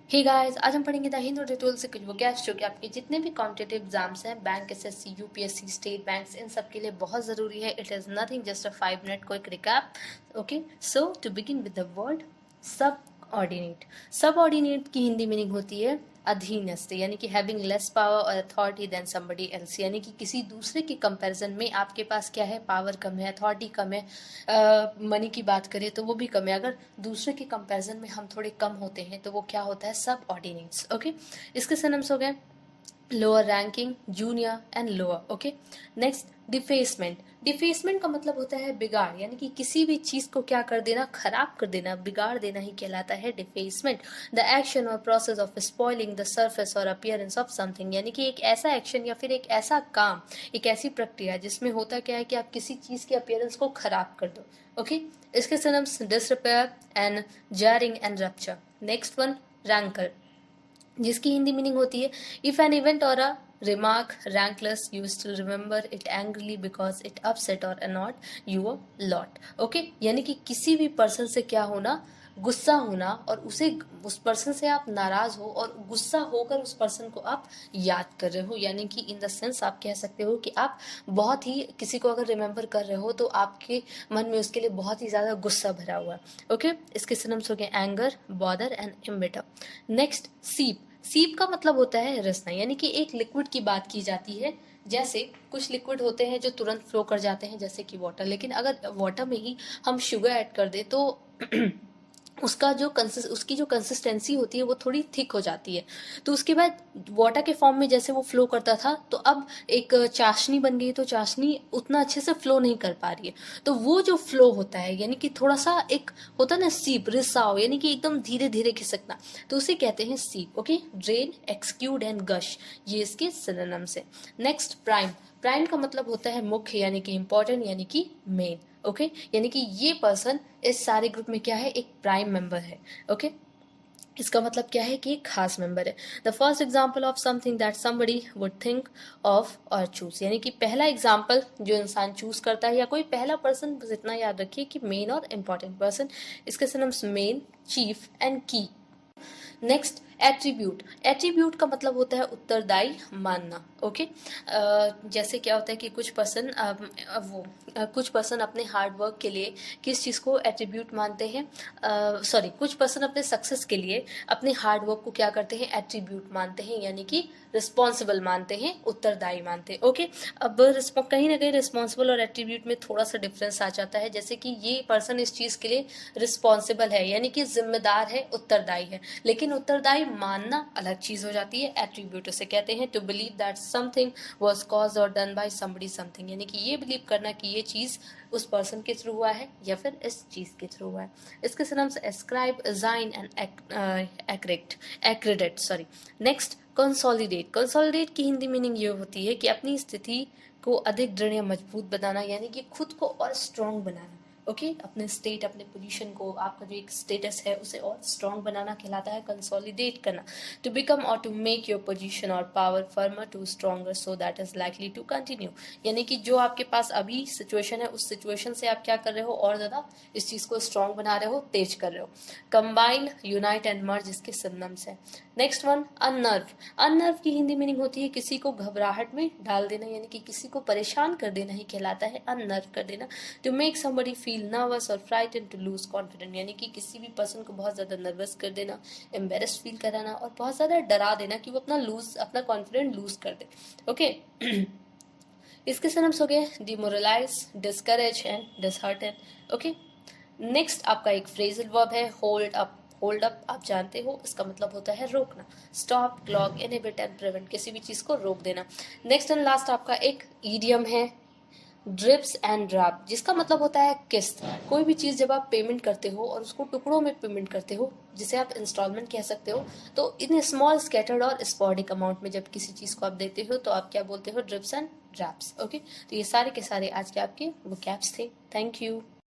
Hey guys, आज हम पढ़ेंगे द हिंदू डिटेल से कुछ वोकैब्स जो कि आपके जितने भी कॉम्पिटिटिव एग्जाम्स हैं, bank, SSC, UPSC, state banks, इन सब के लिए बहुत ज़रूरी है. It is nothing just a 5 minute quick recap. Okay, so to begin with the word subordinate. Subordinate की हिंदी मीनिंग होती है अधीनस्थ, यानी कि हैविंग लेस पावर और अथॉरिटी देन समबडी एल्स, यानी कि किसी दूसरे के कंपैरिजन में आपके पास क्या है, पावर कम है, अथॉरिटी कम है. मनी की बात करें तो वो भी कम है. अगर दूसरे के कंपैरिजन में हम थोड़े कम होते हैं तो वो क्या होता है, सब ऑर्डिनेट्स. ओके, इसके सिनोनिम्स हो गए lower ranking, junior and lower. Okay, next defacement. Defacement का मतलब होता है बिगाड़, यानी कि किसी भी चीज को क्या कर देना, खराब कर देना, बिगाड़ देना ही कहलाता है डिफेसमेंट. द एक्शन और process of spoiling the surface और अपीयरेंस ऑफ समथिंग, यानी कि एक ऐसा एक्शन या फिर एक ऐसा काम, एक ऐसी प्रक्रिया जिसमें होता क्या है कि आप किसी चीज के अपीयरेंस को खराब कर दो. ओके, इसके synonyms disrepair and jarring and rupture. Next one rankle, जिसकी हिंदी मीनिंग होती है if an event or a remark rankles you still remember it angrily because it upset or annoyed you a lot. Okay, यानी कि किसी भी person से क्या होना, गुस्सा होना, और उस पर्सन से आप नाराज हो और गुस्सा होकर उस पर्सन को आप याद कर रहे हो, यानी कि इन द सेंस आप कह सकते हो कि आप बहुत ही किसी को अगर रिमेंबर कर रहे हो तो आपके मन में उसके लिए बहुत ही ज़्यादा गुस्सा भरा हुआ है. ओके, इसके सिनोनिम्स हो गए एंगर, बॉदर एंड एम्बिटर. नेक्स्ट सीप. सीप का मतलब होता है रसना, यानी कि एक लिक्विड की बात की जाती है. जैसे कुछ लिक्विड होते हैं जो तुरंत फ्लो कर जाते हैं, जैसे कि वाटर, लेकिन अगर वाटर में ही हम शुगर ऐड कर दे तो उसकी जो कंसिस्टेंसी होती है वो थोड़ी थिक हो जाती है. तो उसके बाद वाटर के फॉर्म में जैसे वो फ्लो करता था तो अब एक चाशनी बन गई, तो चाशनी उतना अच्छे से फ्लो नहीं कर पा रही है. तो वो जो फ्लो होता है, यानी कि थोड़ा सा एक होता है ना सीप, रिसाव, यानी कि एकदम धीरे धीरे खिसकना, तो उसे कहते हैं सीप. ओके, ड्रेन, एक्सक्यूड एंड गश, ये इसके सिनोनिम्स है. Next prime. प्राइम का मतलब होता है मुख्य, यानी कि इंपॉर्टेंट, यानी कि मेन. ओके, यानी कि ये पर्सन इस सारे ग्रुप में क्या है, एक प्राइम मेंबर है. ओके, इसका मतलब क्या है कि एक खास मेंबर है. The first example of something that somebody would think of और चूज, यानी कि पहला एग्जाम्पल जो इंसान चूज करता है, या कोई पहला पर्सन, बस इतना याद रखिए कि मेन और इंपॉर्टेंट पर्सन. इसके सिनोनिम्स मेन, चीफ एंड की. Next attribute. एट्रीब्यूट का मतलब होता है उत्तरदायी मानना. ओके, जैसे क्या होता है कि कुछ पर्सन अपने हार्ड वर्क के लिए किस चीज़ को एट्रीब्यूट मानते हैं, कुछ पर्सन अपने सक्सेस के लिए अपने हार्ड वर्क को क्या करते हैं, एट्रीब्यूट मानते हैं, यानी कि रिस्पॉन्सिबल मानते हैं, उत्तरदायी मानते हैं. ओके, अब कहीं ना कहीं रिस्पॉन्सिबल और एट्रीब्यूट में थोड़ा सा डिफरेंस आ जाता है. जैसे कि ये पर्सन इस चीज़ के लिए रिस्पॉन्सिबल है, यानी कि जिम्मेदार है, उत्तरदायी है, लेकिन उत्तरदायी मानना अलग चीज हो जाती है. एट्रीब्यूट उसे कहते हैं to believe that something was caused और डन बाय समबडी समथिंग, यानी कि ये बिलीव करना कि ये चीज उस पर्सन के थ्रू हुआ है या फिर इस चीज के थ्रू हुआ है. इसके synonyms ascribe, assign and accredit. Next consolidate. Consolidate की हिंदी मीनिंग ये होती है कि अपनी स्थिति को अधिक दृढ़ या मजबूत बनाना, यानी कि खुद को और स्ट्रॉन्ग बनाना. ओके, अपने स्टेट, अपने पोजीशन को, आपका जो एक स्टेटस है उसे और स्ट्रॉन्ग बनाना कहलाता है कंसोलिडेट करना. टू बिकम और टू मेक योर पोजीशन और power firmer to stronger so that is likely to continue, यानी कि जो आपके पास अभी सिचुएशन है उस सिचुएशन से आप क्या कर रहे हो, और ज़्यादा इस चीज़ को स्ट्रॉन्ग बना रहे हो, तेज कर रहे हो. कंबाइन, यूनाइट एंड मर्ज इसके सिनोनिम्स है. Next one अनर्व. अनर्व की हिंदी मीनिंग होती है किसी को घबराहट में डाल देना, यानी कि किसी को परेशान कर देना ही कहलाता है अनर्व कर देना. To make somebody feel nervous और फ्राइटेंड, टू लूज कॉन्फिडेंस, यानी कि किसी भी पर्सन को बहुत ज़्यादा नर्वस कर देना, एम्बेरस फील कराना और बहुत ज़्यादा डरा देना कि वो अपना कॉन्फिडेंस लूज कर दे. ओके, इसके सिनोनिम्स हो गए demoralise, discourage and dishearten. Okay, next आपका एक फ्रेजल वर्ब है होल्ड अप. होल्ड अप आप जानते हो, इसका मतलब होता है रोकना. Stop, clock, inhibit and prevent, किसी भी चीज को रोक देना. नेक्स्ट एंड लास्ट आपका एक ईडियम है ड्रिप्स एंड ड्राप, जिसका मतलब होता है किस्त. कोई भी चीज़ जब आप पेमेंट करते हो और उसको टुकड़ों में पेमेंट करते हो, जिसे आप इंस्टॉलमेंट कह सकते हो, तो इन स्मॉल स्कैटर्ड और स्पॉडिक अमाउंट में जब किसी चीज़ को आप देते हो तो आप क्या बोलते हो, ड्रिप्स एंड ड्राप्स. ओके, तो ये सारे के सारे आज के आपके वो कैप्स थे. Thank you.